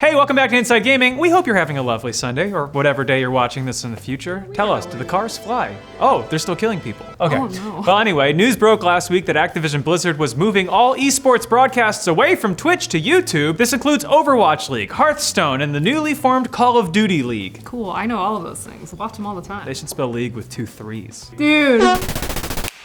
Hey, welcome back to Inside Gaming. We hope you're having a lovely Sunday, or whatever day you're watching this in the future. Tell us, do the cars fly? Oh, they're still killing people. Okay. Oh, no. Well, anyway, news broke last week that Activision Blizzard was moving all esports broadcasts away from Twitch to YouTube. This includes Overwatch League, Hearthstone, and the newly formed Call of Duty League. Cool, I know all of those things. Watch them all the time. They should spell league with 2 3s. Dude.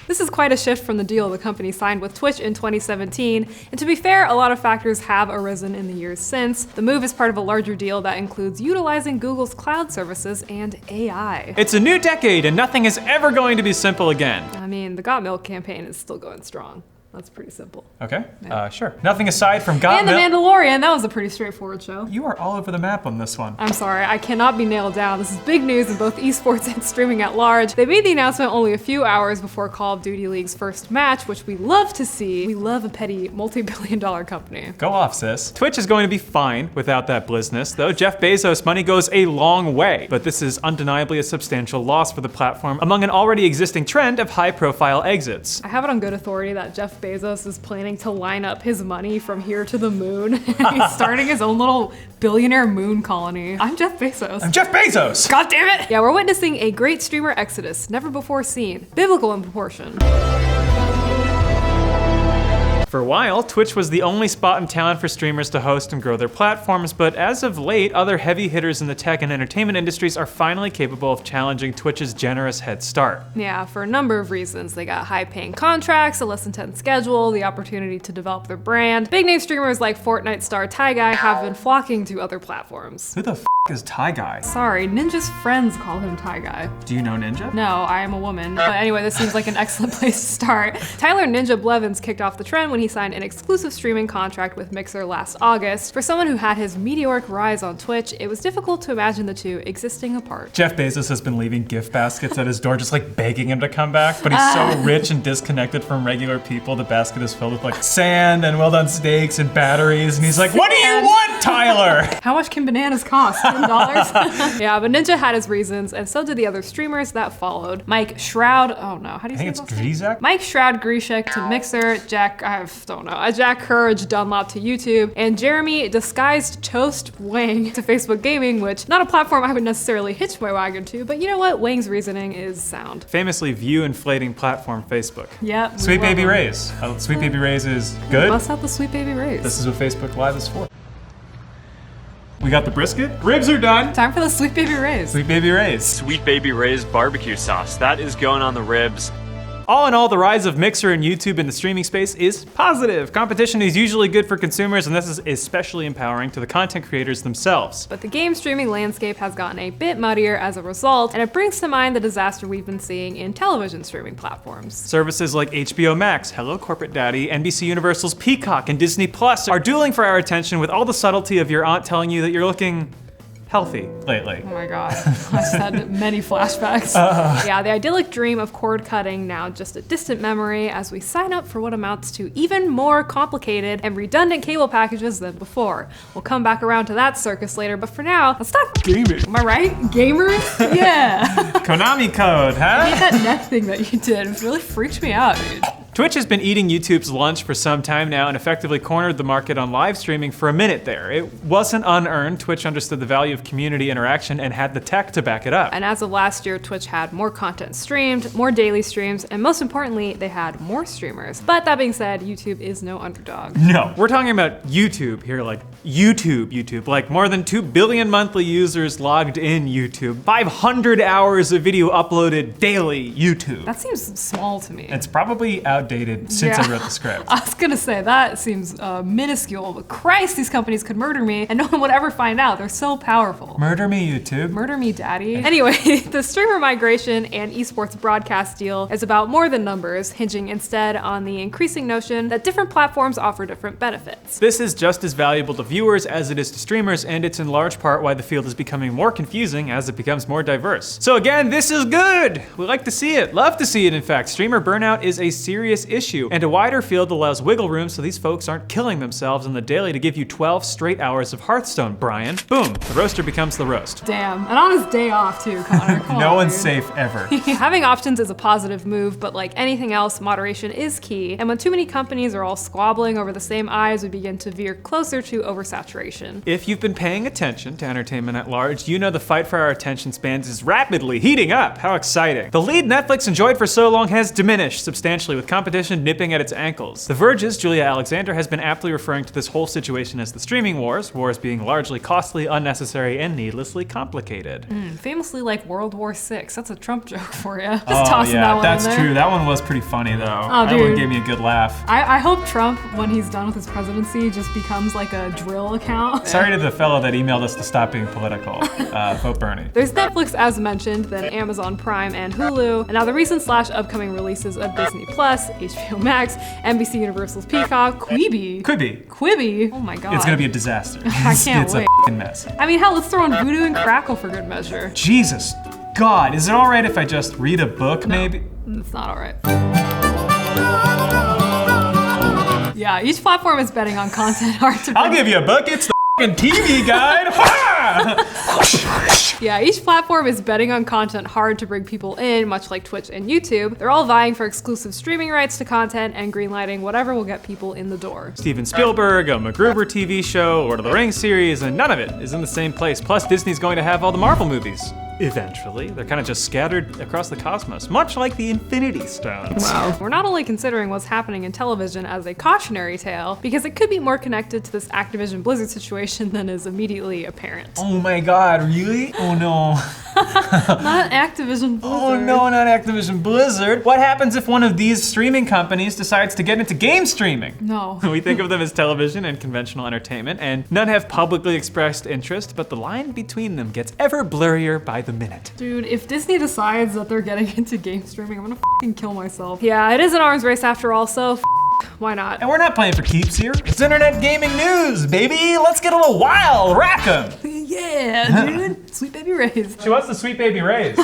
This is quite a shift from the deal the company signed with Twitch in 2017, and to be fair, a lot of factors have arisen in the years since. The move is part of a larger deal that includes utilizing Google's cloud services and AI. It's a new decade, and nothing is ever going to be simple again. I mean, the Got Milk campaign is still going strong. That's pretty simple. Okay, sure. Nothing aside from Got And The Milk. Mandalorian, that was a pretty straightforward show. You are all over the map on this one. I'm sorry, I cannot be nailed down. This is big news in both esports and streaming at large. They made the announcement only a few hours before Call of Duty League's first match, which we love to see. We love a petty multi-billion-dollar company. Go off, sis. Twitch is going to be fine without that Blizness, though. Jeff Bezos' money goes a long way, but this is undeniably a substantial loss for the platform among an already existing trend of high-profile exits. I have it on good authority that Jeff Bezos is planning to line up his money from here to the moon. He's starting his own little billionaire moon colony. I'm Jeff Bezos. I'm Jeff Bezos! God damn it! Yeah, we're witnessing a great streamer exodus, never before seen. Biblical in proportion. For a while, Twitch was the only spot in town for streamers to host and grow their platforms, but as of late, other heavy hitters in the tech and entertainment industries are finally capable of challenging Twitch's generous head start. Yeah, for a number of reasons. They got high-paying contracts, a less intense schedule, the opportunity to develop their brand. Big-name streamers like Fortnite star Tyguy have been flocking to other platforms. Who the f is Tyguy? Sorry, Ninja's friends call him Tyguy. Do you know Ninja? No, I am a woman. But anyway, this seems like an excellent place to start. Tyler Ninja Blevins kicked off the trend when he signed an exclusive streaming contract with Mixer last August. For someone who had his meteoric rise on Twitch, it was difficult to imagine the two existing apart. Jeff Bezos has been leaving gift baskets at his door, just like begging him to come back, but he's so rich and disconnected from regular people, the basket is filled with like sand and well-done steaks and batteries, and he's like, what do you want, Tyler? How much can bananas cost? $10? Yeah, but Ninja had his reasons, and so did the other streamers that followed. Mike Shroud, oh no, how do you say I think his it's last name? Grzesiak? Mike Shroud Grishek to Mixer, Jack Courage Dunlop to YouTube, and Jeremy Disguised Toast Wang to Facebook Gaming, which not a platform I would necessarily hitch my wagon to, but you know what? Wang's reasoning is sound. Famously view-inflating platform Facebook. Yep. Sweet Baby Rays. Sweet Baby Rays is good. Bust out the Sweet Baby Rays. This is what Facebook Live is for. We got the brisket. Ribs are done. Time for the Sweet Baby Rays. Sweet Baby Rays. Sweet Baby Ray's barbecue sauce. That is going on the ribs. All in all, the rise of Mixer and YouTube in the streaming space is positive. Competition is usually good for consumers, and this is especially empowering to the content creators themselves. But the game streaming landscape has gotten a bit muddier as a result, and it brings to mind the disaster we've been seeing in television streaming platforms. Services like HBO Max, Hello Corporate Daddy, NBC Universal's Peacock, and Disney Plus are dueling for our attention with all the subtlety of your aunt telling you that you're looking healthy lately. Oh my god, I just had many flashbacks. Yeah, the idyllic dream of cord cutting now just a distant memory as we sign up for what amounts to even more complicated and redundant cable packages than before. We'll come back around to that circus later, but for now, let's talk gaming. Am I right? Gamers? Yeah. Konami code, huh? I hate that neck thing that you did. It really freaked me out, dude. Twitch has been eating YouTube's lunch for some time now and effectively cornered the market on live streaming for a minute there. It wasn't unearned. Twitch understood the value of community interaction and had the tech to back it up. And as of last year, Twitch had more content streamed, more daily streams, and most importantly, they had more streamers. But that being said, YouTube is no underdog. No, we're talking about YouTube here, like YouTube, like more than 2 billion monthly users logged in YouTube, 500 hours of video uploaded daily YouTube. That seems small to me. It's probably outdated since I wrote the script. I was gonna say, that seems minuscule, but Christ, these companies could murder me and no one would ever find out. They're so powerful. Murder me, YouTube. Murder me, daddy. Anyway, the streamer migration and esports broadcast deal is about more than numbers, hinging instead on the increasing notion that different platforms offer different benefits. This is just as valuable to viewers as it is to streamers, and it's in large part why the field is becoming more confusing as it becomes more diverse. So again, this is good. We like to see it, love to see it in fact. Streamer burnout is a serious issue, and a wider field allows wiggle room so these folks aren't killing themselves on the daily to give you 12 straight hours of Hearthstone, Brian. Boom, the roaster becomes the roast. Damn, and on his day off too, Connor. Come No on, one's dude. safe ever. Having options is a positive move, but like anything else, moderation is key. And when too many companies are all squabbling over the same eyes, we begin to veer closer to oversaturation. If you've been paying attention to entertainment at large, you know the fight for our attention spans is rapidly heating up. How exciting. The lead Netflix enjoyed for so long has diminished substantially, with competition nipping at its ankles. The Verge's Julia Alexander has been aptly referring to this whole situation as the streaming wars being largely costly, unnecessary, and needlessly complicated. Famously like World War VI. That's a Trump joke for you. Just tossing that one that's in there. true. That one was pretty funny though. That dude. one gave me a good laugh. I hope Trump, when he's done with his presidency, just becomes like a drill account. Sorry to the fellow that emailed us to stop being political. Vote Bernie. There's Netflix, as mentioned, then Amazon Prime and Hulu, and now the recent / upcoming releases of Disney Plus, HBO Max, NBC Universal's Peacock, Quibi. Oh my god. It's gonna be a disaster. I can't it's wait. a f***ing mess. I mean, hell, let's throw in Voodoo and Crackle for good measure. Jesus God, is it all right if I just read a book, maybe? It's not all right. Yeah, each platform is betting on content hard to I'll give you a book. It's the f***ing TV guide. Yeah, each platform is betting on content hard to bring people in, much like Twitch and YouTube. They're all vying for exclusive streaming rights to content and greenlighting whatever will get people in the door. Steven Spielberg, a MacGruber TV show, Lord of the Rings series, and none of it is in the same place. Plus, Disney's going to have all the Marvel movies. Eventually. They're kind of just scattered across the cosmos, much like the Infinity Stones. Wow. We're not only considering what's happening in television as a cautionary tale, because it could be more connected to this Activision Blizzard situation than is immediately apparent. Oh my God, really? Oh no. Not Activision Blizzard. Oh no, not Activision Blizzard. What happens if one of these streaming companies decides to get into game streaming? No. We think of them as television and conventional entertainment, and none have publicly expressed interest, but the line between them gets ever blurrier by the minute. Dude, if Disney decides that they're getting into game streaming, I'm gonna f***ing kill myself. Yeah, it is an arms race after all, so why not? And we're not playing for keeps here. It's internet gaming news, baby. Let's get a little wild. Rack 'em. Yeah, dude. Sweet Baby Ray's. She wants the Sweet Baby Ray's.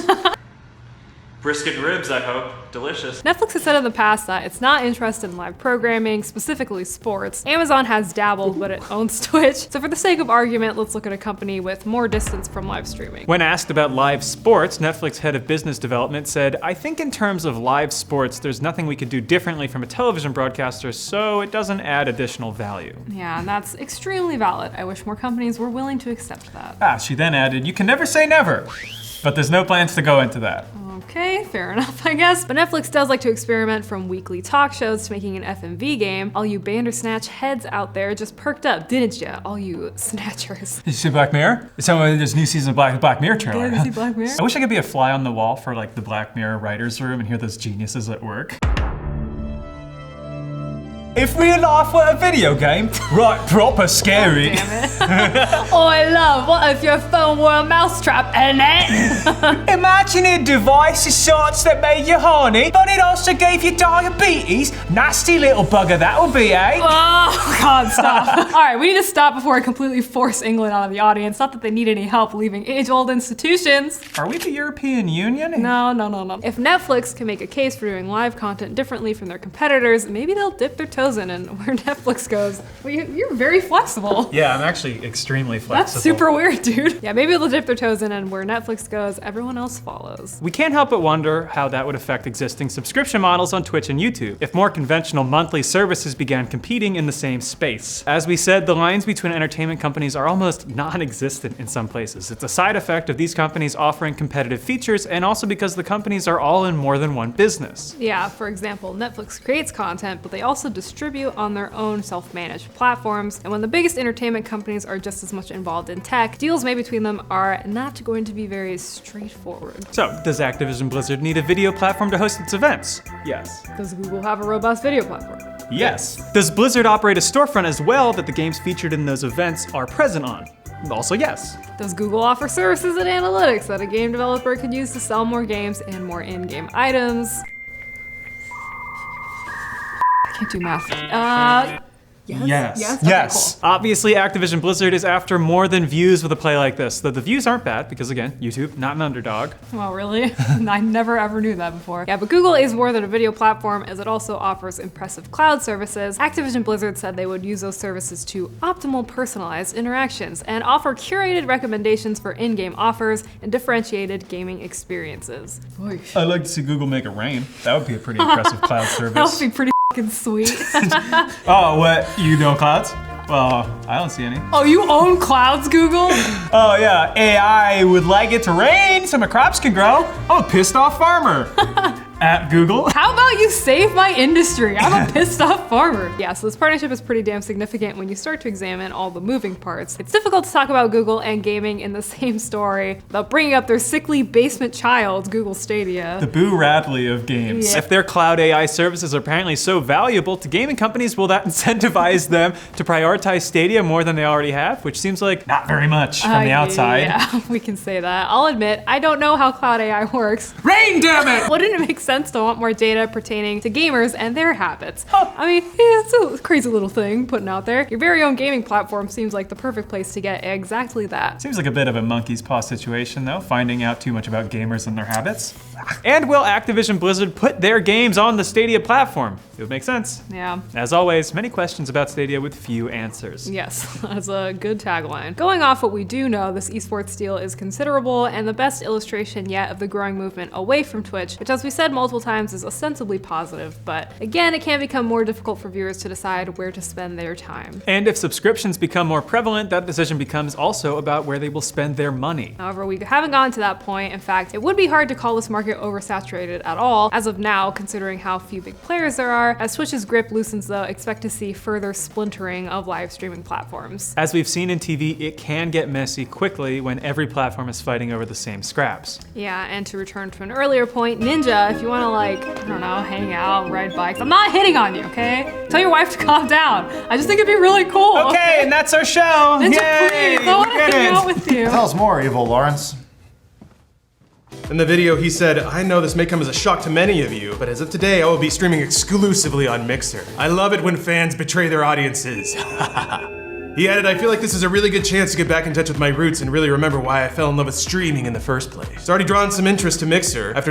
Brisket and ribs, I hope. Delicious. Netflix has said in the past that it's not interested in live programming, specifically sports. Amazon has dabbled, but it owns Twitch. So for the sake of argument, let's look at a company with more distance from live streaming. When asked about live sports, Netflix head of business development said, "I think in terms of live sports, there's nothing we could do differently from a television broadcaster, so it doesn't add additional value." Yeah, and that's extremely valid. I wish more companies were willing to accept that. She then added, "You can never say never." But there's no plans to go into that. Okay, fair enough, I guess. But Netflix does like to experiment, from weekly talk shows to making an FMV game. All you Bandersnatch heads out there just perked up, didn't ya? All you snatchers. Did you see Black Mirror? There's a new season of Black Mirror trailer. Did you see Black Mirror? I wish I could be a fly on the wall for like the Black Mirror writer's room and hear those geniuses at work. If real life were a video game, right, proper scary. Damn it. Oh, I love, what if your phone were a mousetrap in it? Imagine a device of sorts that made you horny, but it also gave you diabetes. Nasty little bugger that would be, eh? Oh, God, stop. All right, we need to stop before I completely force England out of the audience. Not that they need any help leaving age-old institutions. Are we the European Union? No. If Netflix can make a case for doing live content differently from their competitors, maybe they'll dip their toes in and where Netflix goes. Well, you're very flexible. Yeah, I'm actually extremely flexible. That's super weird, dude. Yeah, maybe they'll dip their toes in and where Netflix goes, everyone else follows. We can't help but wonder how that would affect existing subscription models on Twitch and YouTube if more conventional monthly services began competing in the same space. As we said, the lines between entertainment companies are almost non-existent in some places. It's a side effect of these companies offering competitive features, and also because the companies are all in more than one business. Yeah, for example, Netflix creates content, but they also distribute on their own self-managed platforms. And when the biggest entertainment companies are just as much involved in tech, deals made between them are not going to be very straightforward. So, does Activision Blizzard need a video platform to host its events? Yes. Does Google have a robust video platform? Yes. Does Blizzard operate a storefront as well that the games featured in those events are present on? Also yes. Does Google offer services and analytics that a game developer could use to sell more games and more in-game items? I can't do math. Yes. Yes. Okay, Yes. cool. Obviously, Activision Blizzard is after more than views with a play like this. Though the views aren't bad, because again, YouTube, not an underdog. Well, really? I never ever knew that before. Yeah, but Google is more than a video platform, as it also offers impressive cloud services. Activision Blizzard said they would use those services to optimal personalized interactions and offer curated recommendations for in-game offers and differentiated gaming experiences. I'd like to see Google make it rain. That would be a pretty impressive cloud service. That would be pretty fucking sweet. Oh, what? You know clouds? Well, I don't see any. Oh, you own clouds, Google? Oh yeah, AI would like it to rain so my crops can grow. I'm a pissed off farmer. At Google. How about you save my industry? I'm a pissed off farmer. Yeah, so this partnership is pretty damn significant when you start to examine all the moving parts. It's difficult to talk about Google and gaming in the same story without bringing up their sickly basement child, Google Stadia. The Boo Radley of games. Yeah. If their cloud AI services are apparently so valuable to gaming companies, will that incentivize them to prioritize Stadia more than they already have? Which seems like not very much from the outside. Yeah, we can say that. I'll admit, I don't know how cloud AI works. Rain, damn it! Wouldn't it make sense to want more data pertaining to gamers and their habits? I mean, yeah, it's a crazy little thing putting out there. Your very own gaming platform seems like the perfect place to get exactly that. Seems like a bit of a monkey's paw situation though, finding out too much about gamers and their habits. And will Activision Blizzard put their games on the Stadia platform? It would make sense. Yeah. As always, many questions about Stadia with few answers. Yes, that's a good tagline. Going off what we do know, this esports deal is considerable and the best illustration yet of the growing movement away from Twitch, which as we said multiple times is ostensibly positive, but again, it can become more difficult for viewers to decide where to spend their time. And if subscriptions become more prevalent, that decision becomes also about where they will spend their money. However, we haven't gotten to that point. In fact, it would be hard to call this market oversaturated at all as of now, considering how few big players there are. As Twitch's grip loosens though, expect to see further splintering of live streaming platforms. As we've seen in TV, it can get messy quickly when every platform is fighting over the same scraps. Yeah, and to return to an earlier point, Ninja, if you wanna like, I don't know, hang out, ride bikes, I'm not hitting on you, okay? Tell your wife to calm down. I just think it'd be really cool. Okay, and that's our show. Ninja, Yay, please, I wanna we did hang it. out with you. Tell us more, Evil Lawrence. In the video, he said, I know this may come as a shock to many of you, but as of today, I will be streaming exclusively on Mixer. I love it when fans betray their audiences. He added, I feel like this is a really good chance to get back in touch with my roots and really remember why I fell in love with streaming in the first place. It's already drawn some interest to Mixer. After